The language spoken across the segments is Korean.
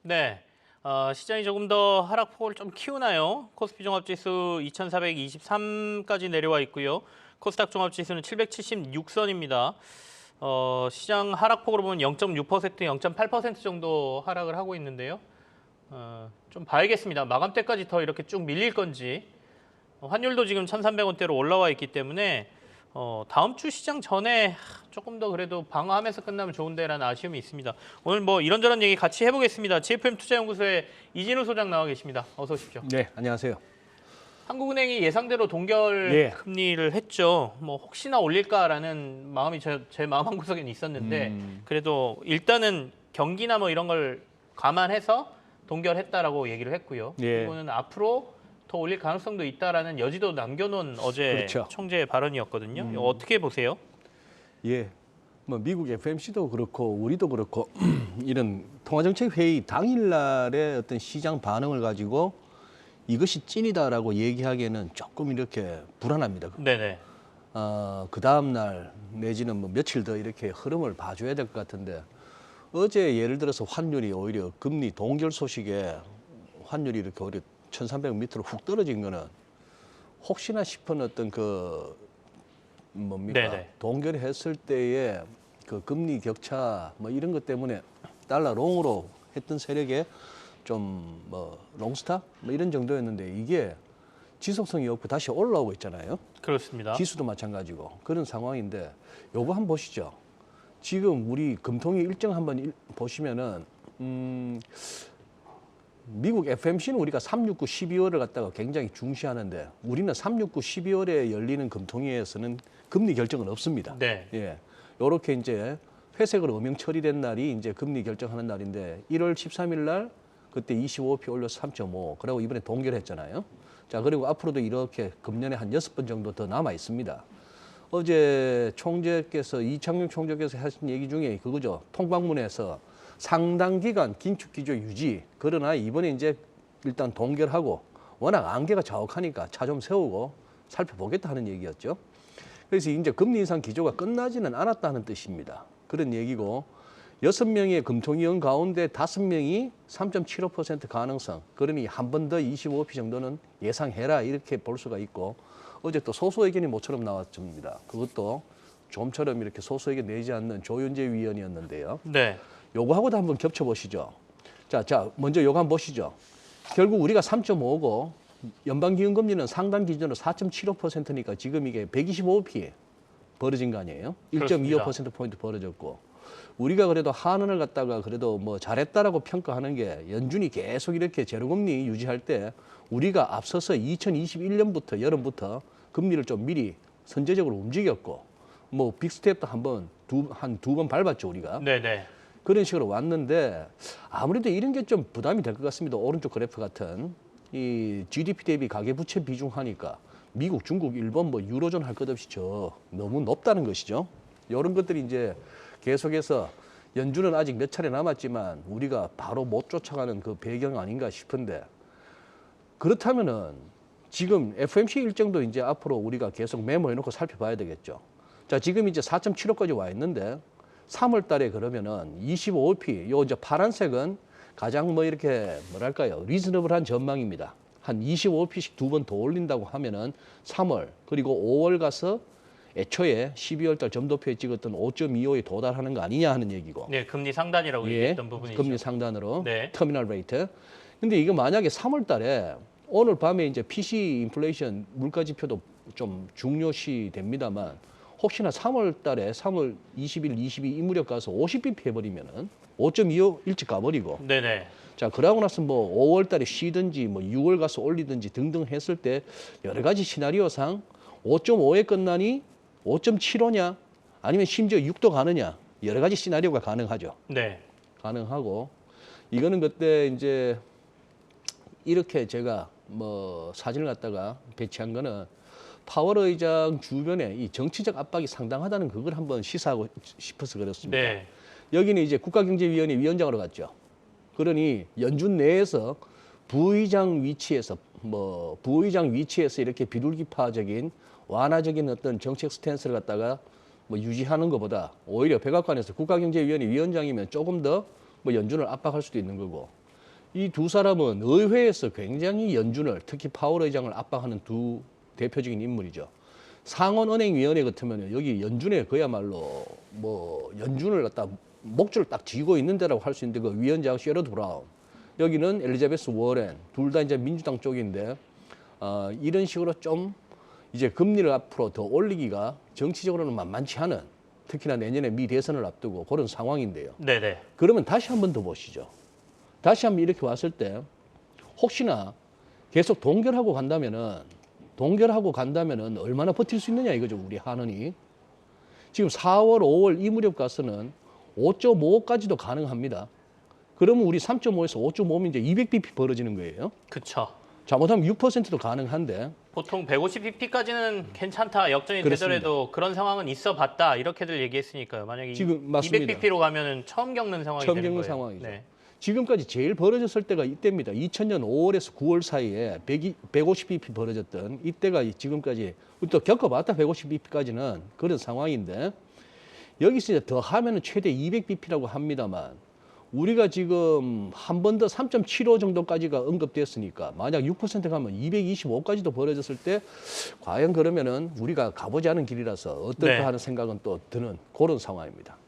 네, 시장이 조금 더 하락폭을 좀 키우나요? 코스피 종합지수 2,423까지 내려와 있고요. 코스닥 종합지수는 776선입니다. 시장 하락폭으로 보면 0.6%, 0.8% 정도 하락을 하고 있는데요. 좀 봐야겠습니다. 마감 때까지 더 이렇게 쭉 밀릴 건지. 환율도 지금 1,300원대로 올라와 있기 때문에 다음 주 시장 전에 조금 더 그래도 방어하면서 끝나면 좋은데라는 아쉬움이 있습니다. 오늘 뭐 이런저런 얘기 같이 해보겠습니다. GFM 투자연구소의 이진우 소장 나와 계십니다. 어서 오십시오. 네, 안녕하세요. 한국은행이 예상대로 동결 예. 금리를 했죠. 뭐 혹시나 올릴까라는 마음이 제 마음 한구석에는 있었는데 그래도 일단은 경기나 뭐 이런 걸 감안해서 동결했다라고 얘기를 했고요. 예. 그리고는 앞으로 더 올릴 가능성도 있다라는 여지도 남겨놓은 어제 그렇죠. 총재의 발언이었거든요. 이거 어떻게 보세요? 예. 뭐 미국 FMC도 그렇고 우리도 그렇고 이런 통화정책회의 당일날의 어떤 시장 반응을 가지고 이것이 찐이다라고 얘기하기에는 조금 이렇게 불안합니다. 네네. 그 다음 날 내지는 뭐 며칠 더 이렇게 흐름을 봐줘야 될 것 같은데 어제 예를 들어서 환율이 오히려 금리 동결 소식에 환율이 이렇게 오히려 1,300 밑으로 훅 떨어진 거는 혹시나 싶은 어떤 그 뭡니까 네네. 동결했을 때의 그 금리 격차 뭐 이런 것 때문에 달러 롱으로 했던 세력에 좀 뭐 롱스탑 뭐 이런 정도였는데 이게 지속성이 없고 다시 올라오고 있잖아요. 그렇습니다. 지수도 마찬가지고 그런 상황인데 요거 한번 보시죠. 지금 우리 금통위 일정 한번 보시면은 미국 FMC는 우리가 369 12월을 갖다가 굉장히 중시하는데 우리는 369 12월에 열리는 금통위에서는 금리 결정은 없습니다. 네. 예. 요렇게 이제 회색으로 음영 처리된 날이 이제 금리 결정하는 날인데 1월 13일 날 그때 25p 올려서 3.5. 그리고 이번에 동결했잖아요. 자, 그리고 앞으로도 이렇게 금년에 한 6번 정도 더 남아 있습니다. 어제 총재께서 이창용 총재께서 하신 얘기 중에 그거죠. 통방문에서 상당 기간 긴축 기조 유지. 그러나 이번에 이제 일단 동결하고 워낙 안개가 자욱하니까 차 좀 세우고 살펴보겠다 하는 얘기였죠. 그래서 이제 금리 인상 기조가 끝나지는 않았다는 뜻입니다. 그런 얘기고 6명의 금통위원 가운데 5명이 3.75% 가능성. 그러니 한 번 더 25p 정도는 예상해라 이렇게 볼 수가 있고 어제 또 소수 의견이 모처럼 나왔습니다. 그것도 좀처럼 이렇게 소수 의견 내지 않는 조윤재 위원이었는데요. 네. 요거하고도 한번 겹쳐보시죠. 자, 먼저 요거 한번 보시죠. 결국 우리가 3.5고 연방기금금리는 상단 기준으로 4.75%니까 지금 이게 125p 벌어진 거 아니에요? 1.25%포인트 벌어졌고 우리가 그래도 한원을 갖다가 그래도 뭐 잘했다라고 평가하는 게 연준이 계속 이렇게 제로금리 유지할 때 우리가 앞서서 2021년부터 여름부터 금리를 좀 미리 선제적으로 움직였고 뭐 빅스텝도 한 두 번 밟았죠 우리가. 네네. 그런 식으로 왔는데 아무래도 이런 게 좀 부담이 될 것 같습니다. 오른쪽 그래프 같은 이 GDP 대비 가계부채 비중 하니까 미국, 중국, 일본 뭐 유로존 할 것 없이 너무 높다는 것이죠. 이런 것들이 이제 계속해서 연준은 아직 몇 차례 남았지만 우리가 바로 못 쫓아가는 그 배경 아닌가 싶은데 그렇다면은 지금 FMC 일정도 이제 앞으로 우리가 계속 메모해놓고 살펴봐야 되겠죠. 자, 지금 이제 4.75까지 와 있는데 3월 달에 그러면은 25p, 요 이제 파란색은 가장 뭐 이렇게 뭐랄까요, 리즈너블한 전망입니다. 한 25p씩 두 번 더 올린다고 하면은 3월 그리고 5월 가서 애초에 12월 달 점도표에 찍었던 5.25에 도달하는 거 아니냐 하는 얘기고. 네, 금리 상단이라고 얘기했던 부분이죠. 금리 상단으로 네. 터미널 레이트. 근데 이거 만약에 3월 달에 오늘 밤에 이제 PC 인플레이션 물가 지표도 좀 중요시 됩니다만 혹시나 3월 달에 3월 20일, 22 이 무렵 가서 50bp 해버리면은 5.25 일찍 가버리고. 네네. 자, 그러고 나서 뭐 5월 달에 쉬든지 뭐 6월 가서 올리든지 등등 했을 때 여러 가지 시나리오상 5.5에 끝나니 5.75냐 아니면 심지어 6도 가느냐 여러 가지 시나리오가 가능하죠. 네. 가능하고 이거는 그때 이제 이렇게 제가 뭐 사진을 갖다가 배치한 거는 파월 의장 주변에 이 정치적 압박이 상당하다는 그걸 한번 시사하고 싶어서 그렇습니다. 네. 여기는 이제 국가경제위원회 위원장으로 갔죠. 그러니 연준 내에서 부의장 위치에서 이렇게 비둘기파적인 완화적인 어떤 정책 스탠스를 갖다가 뭐 유지하는 것보다 오히려 백악관에서 국가경제위원회 위원장이면 조금 더 뭐 연준을 압박할 수도 있는 거고 이 두 사람은 의회에서 굉장히 연준을 특히 파월 의장을 압박하는 두 대표적인 인물이죠. 상원은행위원회 같으면 여기 연준에 그야말로 뭐 연준을 갖다 목줄을 딱 쥐고 있는 데라고 할 수 있는데 그 위원장 셰러드 브라운, 여기는 엘리자베스 워렌, 둘 다 이제 민주당 쪽인데 이런 식으로 좀 이제 금리를 앞으로 더 올리기가 정치적으로는 만만치 않은, 특히나 내년에 미 대선을 앞두고 그런 상황인데요. 네네. 그러면 다시 한 번 더 보시죠. 다시 한번 이렇게 왔을 때 혹시나 계속 동결하고 간다면은 얼마나 버틸 수 있느냐 이거죠, 우리 한은이. 지금 4월, 5월 이 무렵 가서는 5.5까지도 가능합니다. 그러면 우리 3.5에서 5.5면 이제 200bp 벌어지는 거예요. 그쵸. 잘못하면 6%도 가능한데. 보통 150bp까지는 괜찮다. 역전이 그렇습니다. 되더라도 그런 상황은 있어봤다. 이렇게들 얘기했으니까요. 만약에 지금 맞습니다. 200bp로 가면은 처음 겪는 상황이 처음 되는 겪는 거예요. 상황이죠. 네. 지금까지 제일 벌어졌을 때가 이때입니다. 2000년 5월에서 9월 사이에 150bp 벌어졌던 이때가 지금까지 또 겪어봤다. 150bp까지는 그런 상황인데 여기서 이제 더 하면은 최대 200bp라고 합니다만 우리가 지금 한 번 더 3.75 정도까지가 언급됐으니까 만약 6% 가면 225까지도 벌어졌을 때 과연 그러면은 우리가 가보지 않은 길이라서 어떨까 네. 하는 생각은 또 드는 그런 상황입니다.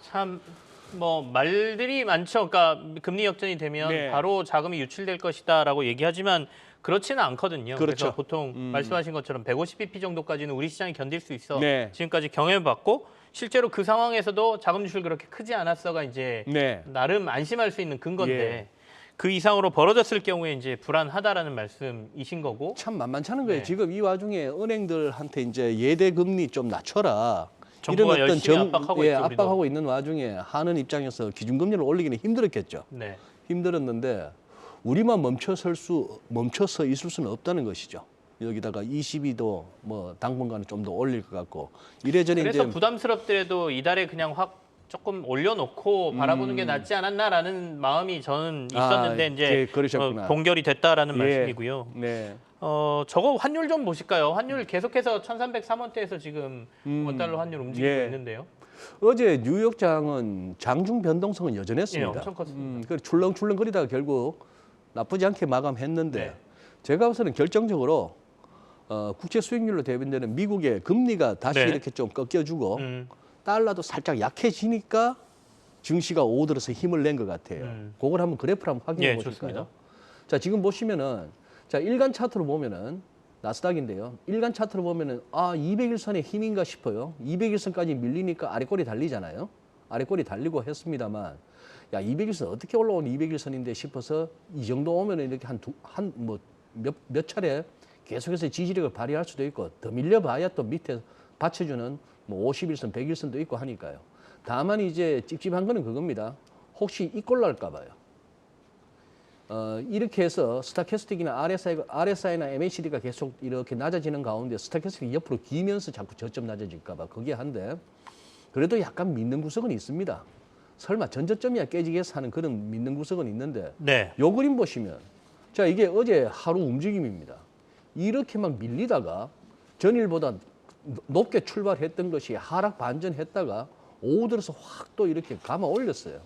참 뭐 말들이 많죠. 그러니까 금리 역전이 되면 네. 바로 자금이 유출될 것이다라고 얘기하지만 그렇지는 않거든요. 그렇죠. 그래서 보통 말씀하신 것처럼 150bp 정도까지는 우리 시장이 견딜 수 있어. 네. 지금까지 경험해봤고 실제로 그 상황에서도 자금 유출 그렇게 크지 않았어가 이제 네. 나름 안심할 수 있는 근거인데 예. 그 이상으로 벌어졌을 경우에 이제 불안하다라는 말씀이신 거고. 참 만만치 않은 거예요. 네. 지금 이 와중에 은행들한테 이제 예대 금리 좀 낮춰라. 정부가 열심히 압박하고 있죠, 우리도. 압박하고 있는 와중에 하는 입장에서 기준금리를 올리기는 힘들었겠죠. 네. 힘들었는데 우리만 멈춰서 있을 수는 없다는 것이죠. 여기다가 22도 뭐 당분간은 좀 더 올릴 것 같고 이래저래 그래서 이제 부담스럽더라도 이달에 그냥 확 조금 올려놓고 바라보는 게 낫지 않았나라는 마음이 저는 있었는데 이제 그러셨구나. 동결이 됐다라는 예. 말씀이고요. 네. 저거 환율 좀 보실까요? 환율 계속해서 1,303원대에서 지금 원달러 환율 움직이고 예. 있는데요. 어제 뉴욕장은 장중 변동성은 여전했습니다. 예, 엄청 컸습니다. 그 출렁출렁거리다가 결국 나쁘지 않게 마감했는데 네. 제가 봐서는 결정적으로 국채 수익률로 대변되는 미국의 금리가 다시 네. 이렇게 좀 꺾여주고 달러도 살짝 약해지니까 증시가 오들어서 힘을 낸 것 같아요. 그걸 한번 그래프를 한번 확인해 예, 보실까요? 좋습니다. 자, 지금 보시면은 자, 일간 차트로 보면은 나스닥인데요. 일간 차트로 보면은 200일선의 힘인가 싶어요. 200일선까지 밀리니까 아래꼬리 달리잖아요. 아래꼬리 달리고 했습니다만 야, 200일선 어떻게 올라온 200일선인데 싶어서 이 정도 오면은 이렇게 몇 차례 계속해서 지지력을 발휘할 수도 있고 더 밀려봐야 또 밑에 받쳐주는 뭐 50일선, 100일선도 있고 하니까요. 다만 이제 찝찝한 거는 그겁니다. 혹시 이꼴 날까 봐요. 이렇게 해서 스타캐스틱이나 RSI나 MACD가 계속 이렇게 낮아지는 가운데 스타캐스틱이 옆으로 기면서 자꾸 저점 낮아질까 봐 그게 한데 그래도 약간 믿는 구석은 있습니다. 설마 전저점이야 깨지겠어 하는 그런 믿는 구석은 있는데 네. 요 그림 보시면 자 이게 어제 하루 움직임입니다. 이렇게 막 밀리다가 전일보다 높게 출발했던 것이 하락 반전했다가 오후 들어서 확 또 이렇게 감아 올렸어요.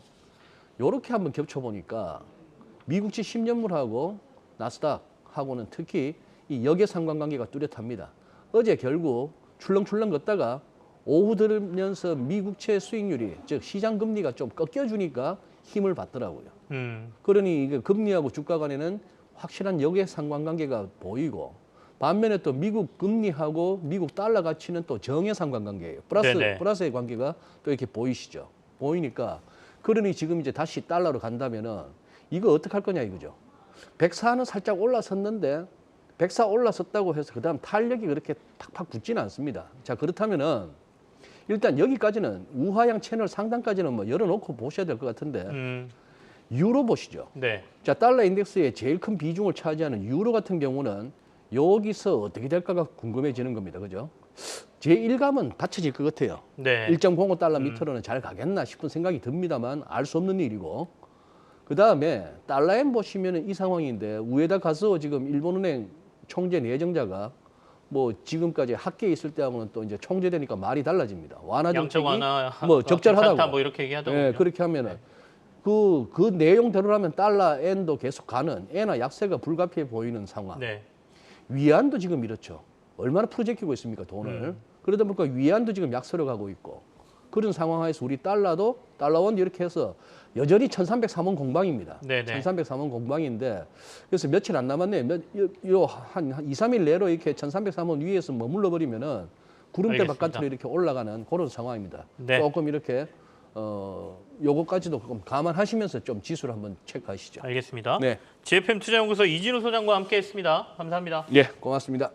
요렇게 한번 겹쳐보니까 미국지 10년물하고 나스닥하고는 특히 이 역의 상관관계가 뚜렷합니다. 어제 결국 출렁출렁 걷다가 오후 들으면서 미국채 수익률이 즉 시장 금리가 좀 꺾여주니까 힘을 받더라고요. 그러니 이게 금리하고 주가 간에는 확실한 역의 상관관계가 보이고 반면에 또 미국 금리하고 미국 달러 가치는 또 정의 상관관계예요. 플러스의 관계가 또 이렇게 보이시죠. 보이니까 그러니 지금 이제 다시 달러로 간다면은 이거 어떻게 할 거냐 이거죠. 104는 살짝 올라섰는데 104 올라섰다고 해서 그다음 탄력이 그렇게 팍팍 붙지는 않습니다. 자 그렇다면은 일단 여기까지는 우하향 채널 상단까지는 뭐 열어놓고 보셔야 될 것 같은데 유로 보시죠. 네. 자 달러 인덱스의 제일 큰 비중을 차지하는 유로 같은 경우는 여기서 어떻게 될까가 궁금해지는 겁니다. 그죠? 제 일감은 받쳐질 것 같아요. 네. 1.05달러 밑으로는 잘 가겠나 싶은 생각이 듭니다만 알 수 없는 일이고 그 다음에 달러엔 보시면 이 상황인데 위에다 가서 지금 일본은행 총재 내정자가 뭐 지금까지 학계에 있을 때하고는 또 이제 총재되니까 말이 달라집니다. 완화 양적 정책이 완화 뭐 적절하다고 뭐 이렇게 얘기하더군요. 예, 그렇게 하면은 그 내용대로라면 달러, 엔도 계속 가는 엔화 약세가 불가피해 보이는 상황. 네. 위안도 지금 이렇죠. 얼마나 풀어제끼고 있습니까, 돈을. 그러다 보니까 위안도 지금 약세로 가고 있고 그런 상황에서 우리 달러도 달러원 이렇게 해서 여전히 1303원 공방입니다. 네네. 1303원 공방인데 그래서 며칠 안 남았네요. 한 2, 3일 내로 이렇게 1303원 위에서 머물러 버리면은 구름대 알겠습니다. 바깥으로 이렇게 올라가는 그런 상황입니다. 네. 조금 이렇게 요거까지도 조금 감안하시면서 좀 지수를 한번 체크하시죠. 알겠습니다. 네. GFM 투자연구소 이진우 소장과 함께했습니다. 감사합니다. 예, 고맙습니다.